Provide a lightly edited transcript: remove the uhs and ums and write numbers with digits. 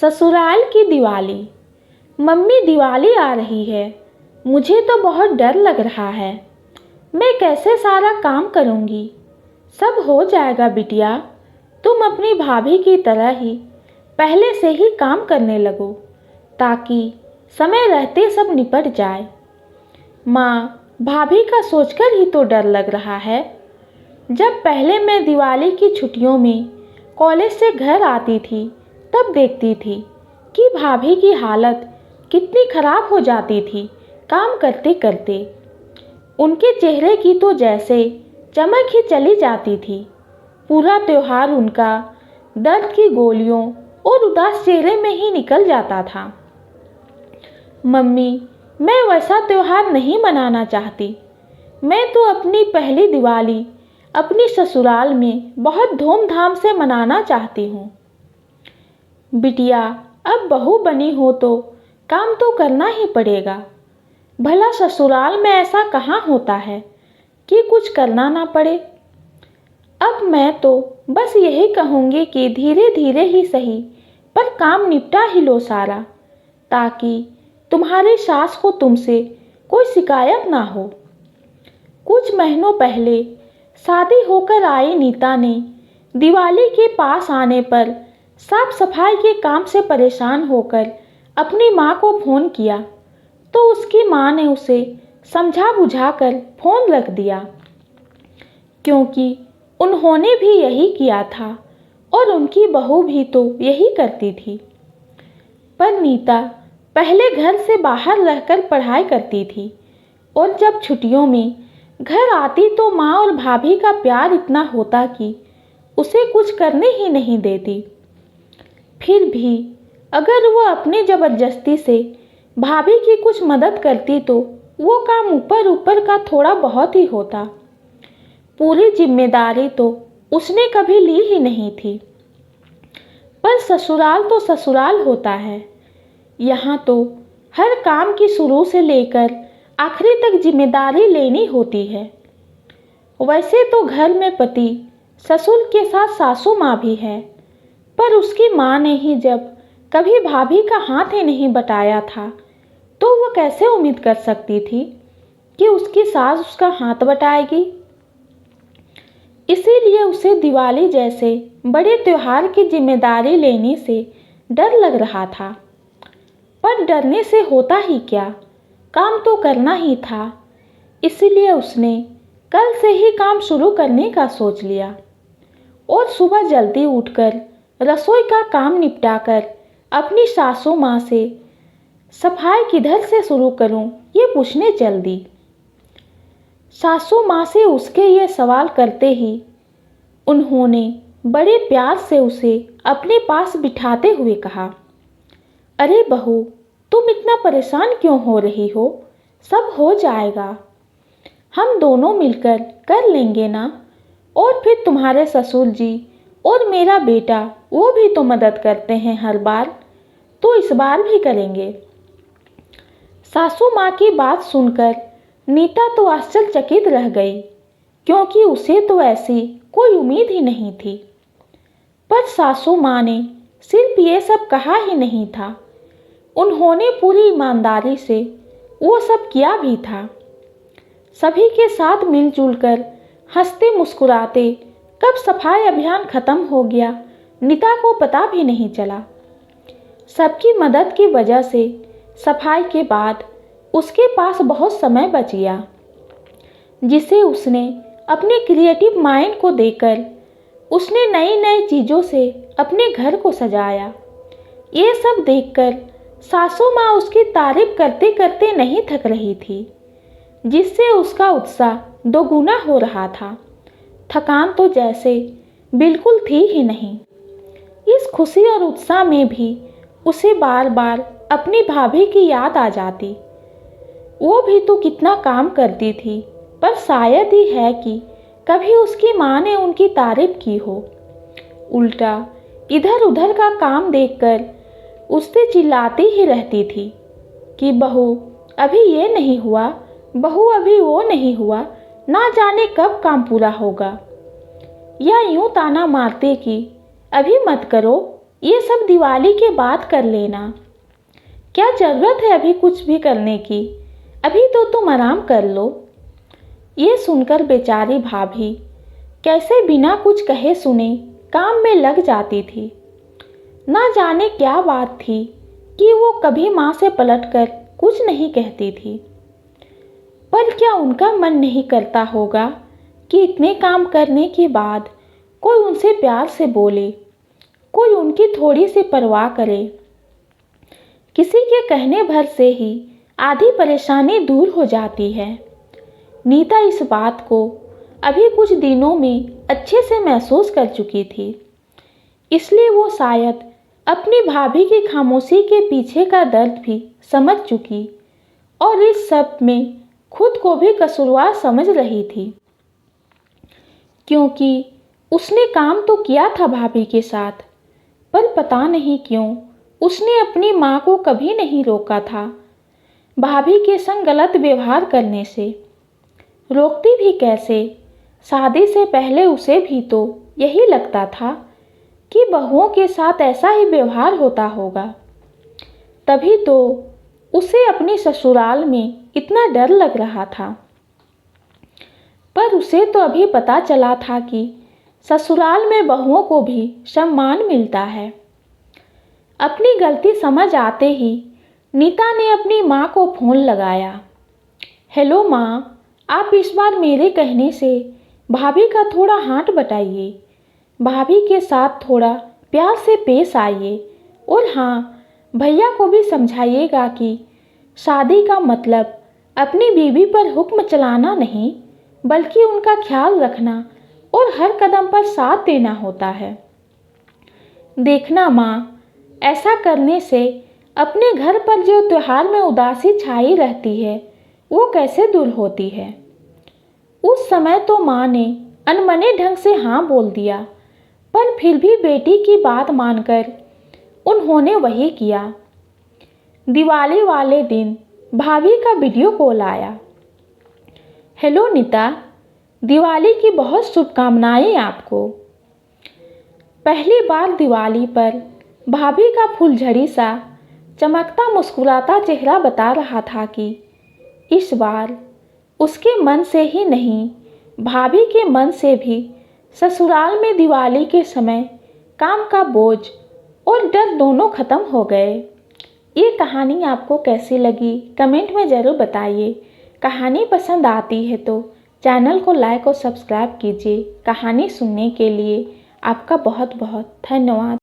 ससुराल की दिवाली। मम्मी, दिवाली आ रही है। मुझे तो बहुत डर लग रहा है। मैं कैसे सारा काम करूँगी? सब हो जाएगा बिटिया। तुम अपनी भाभी की तरह ही पहले से ही काम करने लगो ताकि समय रहते सब निपट जाए। माँ, भाभी का सोचकर ही तो डर लग रहा है। जब पहले मैं दिवाली की छुट्टियों में कॉलेज से घर आती थी तब देखती थी कि भाभी की हालत कितनी खराब हो जाती थी काम करते करते। उनके चेहरे की तो जैसे चमक ही चली जाती थी। पूरा त्योहार उनका दर्द की गोलियों और उदास चेहरे में ही निकल जाता था। मम्मी, मैं वैसा त्योहार नहीं मनाना चाहती। मैं तो अपनी पहली दिवाली अपनी ससुराल में बहुत धूमधाम से मनाना चाहती हूँ। बिटिया, अब बहू बनी हो तो काम तो करना ही पड़ेगा। भला ससुराल में ऐसा कहाँ होता है कि कुछ करना ना पड़े। अब मैं तो बस यही कहूँगी कि धीरे धीरे ही सही पर काम निपटा ही लो सारा, ताकि तुम्हारी सास को तुमसे कोई शिकायत ना हो। कुछ महीनों पहले शादी होकर आई नीता ने दिवाली के पास आने पर साफ सफाई के काम से परेशान होकर अपनी माँ को फ़ोन किया तो उसकी माँ ने उसे समझा बुझाकर फ़ोन रख दिया, क्योंकि उन्होंने भी यही किया था और उनकी बहू भी तो यही करती थी। पर नीता पहले घर से बाहर रहकर पढ़ाई करती थी और जब छुट्टियों में घर आती तो माँ और भाभी का प्यार इतना होता कि उसे कुछ करने ही नहीं देती। फिर भी अगर वो अपनी ज़बरदस्ती से भाभी की कुछ मदद करती तो वो काम ऊपर ऊपर का थोड़ा बहुत ही होता। पूरी जिम्मेदारी तो उसने कभी ली ही नहीं थी। पर ससुराल तो ससुराल होता है। यहाँ तो हर काम की शुरू से लेकर आखिरी तक जिम्मेदारी लेनी होती है। वैसे तो घर में पति ससुर के साथ सासू माँ भी है, पर उसकी माँ ने ही जब कभी भाभी का हाथ ही नहीं बटाया था तो वो कैसे उम्मीद कर सकती थी कि उसकी सास उसका हाथ बटाएगी। इसीलिए उसे दिवाली जैसे बड़े त्योहार की जिम्मेदारी लेने से डर लग रहा था। पर डरने से होता ही क्या, काम तो करना ही था। इसीलिए उसने कल से ही काम शुरू करने का सोच लिया और सुबह जल्दी उठकर रसोई का काम निपटाकर अपनी सासू माँ से सफाई किधर से शुरू करूँ ये पूछने चल दी। सासू माँ से उसके ये सवाल करते ही उन्होंने बड़े प्यार से उसे अपने पास बिठाते हुए कहा, अरे बहू, तुम इतना परेशान क्यों हो रही हो? सब हो जाएगा। हम दोनों मिलकर कर लेंगे ना। और फिर तुम्हारे ससुर जी और मेरा बेटा वो भी तो मदद करते हैं हर बार, तो इस बार भी करेंगे। सासू माँ की बात सुनकर नीता तो आश्चर्यचकित रह गई, क्योंकि उसे तो ऐसी कोई उम्मीद ही नहीं थी। पर सासू माँ ने सिर्फ ये सब कहा ही नहीं था, उन्होंने पूरी ईमानदारी से वो सब किया भी था। सभी के साथ मिलजुल कर हंसते मुस्कुराते कब सफाई अभियान खत्म हो गया नीता को पता भी नहीं चला। सबकी मदद की वजह से सफाई के बाद उसके पास बहुत समय बच गया, जिसे उसने अपने क्रिएटिव माइंड को देकर उसने नई नई चीज़ों से अपने घर को सजाया। ये सब देखकर सासू माँ उसकी तारीफ करते करते नहीं थक रही थी, जिससे उसका उत्साह दोगुना हो रहा था। थकान तो जैसे बिल्कुल थी ही नहीं। इस खुशी और उत्साह में भी उसे बार बार अपनी भाभी की याद आ जाती। वो भी तो कितना काम करती थी, पर शायद ही है कि कभी उसकी माँ ने उनकी तारीफ की हो। उल्टा इधर उधर का काम देखकर उससे चिल्लाती ही रहती थी कि बहू अभी ये नहीं हुआ, बहू अभी वो नहीं हुआ, ना जाने कब काम पूरा होगा। या यूं ताना मारते कि अभी मत करो, ये सब दिवाली के बाद कर लेना। क्या ज़रूरत है अभी कुछ भी करने की? अभी तो तुम आराम कर लो। ये सुनकर बेचारी भाभी कैसे बिना कुछ कहे सुने काम में लग जाती थी। ना जाने क्या बात थी कि वो कभी माँ से पलटकर कुछ नहीं कहती थी। पर क्या उनका मन नहीं करता होगा कि इतने काम करने के बाद कोई उनसे प्यार से बोले, कोई उनकी थोड़ी सी परवाह करे। किसी के कहने भर से ही आधी परेशानी दूर हो जाती है। नीता इस बात को अभी कुछ दिनों में अच्छे से महसूस कर चुकी थी। इसलिए वो शायद अपनी भाभी की खामोशी के पीछे का दर्द भी समझ चुकी और इस सब में खुद को भी कसूरवार समझ रही थी, क्योंकि उसने काम तो किया था भाभी के साथ, पर पता नहीं क्यों उसने अपनी माँ को कभी नहीं रोका था भाभी के संग गलत व्यवहार करने से। रोकती भी कैसे? शादी से पहले उसे भी तो यही लगता था कि बहुओं के साथ ऐसा ही व्यवहार होता होगा, तभी तो उसे अपनी ससुराल में इतना डर लग रहा था। पर उसे तो अभी पता चला था कि ससुराल में बहुओं को भी सम्मान मिलता है। अपनी गलती समझ आते ही नीता ने अपनी माँ को फ़ोन लगाया। हेलो माँ, आप इस बार मेरे कहने से भाभी का थोड़ा हाथ बटाइए, भाभी के साथ थोड़ा प्यार से पेश आइए और हाँ, भैया को भी समझाइएगा कि शादी का मतलब अपनी बीवी पर हुक्म चलाना नहीं, बल्कि उनका ख्याल रखना और हर कदम पर साथ देना होता है। देखना माँ, ऐसा करने से अपने घर पर जो त्योहार में उदासी छाई रहती है वो कैसे दूर होती है। उस समय तो माँ ने अनमने ढंग से हाँ बोल दिया, पर फिर भी बेटी की बात मानकर उन्होंने वही किया। दिवाली वाले दिन भाभी का वीडियो कॉल आया। हेलो नीता, दिवाली की बहुत शुभकामनाएं आपको। पहली बार दिवाली पर भाभी का फुलझड़ी सा चमकता मुस्कुराता चेहरा बता रहा था कि इस बार उसके मन से ही नहीं, भाभी के मन से भी ससुराल में दिवाली के समय काम का बोझ और डर दोनों ख़त्म हो गए। ये कहानी आपको कैसी लगी कमेंट में ज़रूर बताइए। कहानी पसंद आती है तो चैनल को लाइक और सब्सक्राइब कीजिए। कहानी सुनने के लिए आपका बहुत बहुत धन्यवाद।